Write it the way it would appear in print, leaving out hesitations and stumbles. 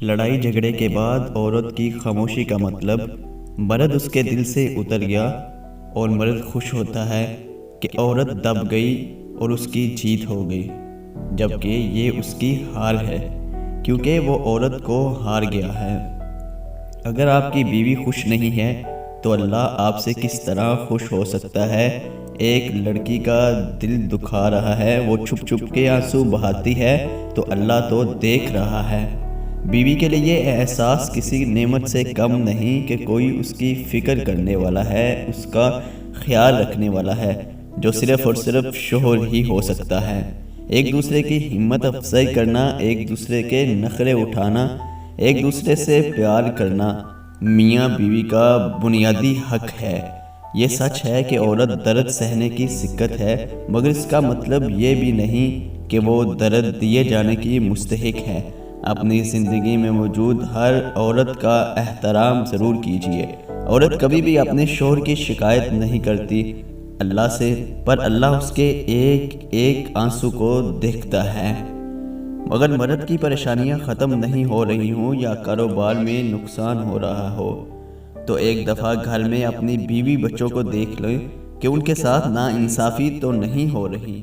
لڑائی جھگڑے کے بعد عورت کی خاموشی کا مطلب مرد اس کے دل سے اتر گیا، اور مرد خوش ہوتا ہے کہ عورت دب گئی اور اس کی جیت ہو گئی، جبکہ یہ اس کی ہار ہے کیونکہ وہ عورت کو ہار گیا ہے۔ اگر آپ کی بیوی خوش نہیں ہے تو اللہ آپ سے کس طرح خوش ہو سکتا ہے؟ ایک لڑکی کا دل دکھا رہا ہے، وہ چھپ چھپ کے آنسو بہاتی ہے تو اللہ تو دیکھ رہا ہے۔ بیوی کے لیے یہ احساس کسی نعمت سے کم نہیں کہ کوئی اس کی فکر کرنے والا ہے، اس کا خیال رکھنے والا ہے، جو صرف اور صرف شوہر ہی ہو سکتا ہے۔ ایک دوسرے کی ہمت افزائی کرنا، ایک دوسرے کے نخرے اٹھانا، ایک دوسرے سے پیار کرنا میاں بیوی کا بنیادی حق ہے۔ یہ سچ ہے کہ عورت درد سہنے کی سکت ہے، مگر اس کا مطلب یہ بھی نہیں کہ وہ درد دیے جانے کی مستحق ہے۔ اپنی زندگی میں موجود ہر عورت کا احترام ضرور کیجیے۔ عورت کبھی بھی اپنے شوہر کی شکایت نہیں کرتی اللہ سے، پر اللہ اس کے ایک ایک آنسو کو دیکھتا ہے۔ مگر مرد کی پریشانیاں ختم نہیں ہو رہی ہوں یا کاروبار میں نقصان ہو رہا ہو تو ایک دفعہ گھر میں اپنی بیوی بچوں کو دیکھ لیں کہ ان کے ساتھ ناانصافی تو نہیں ہو رہی۔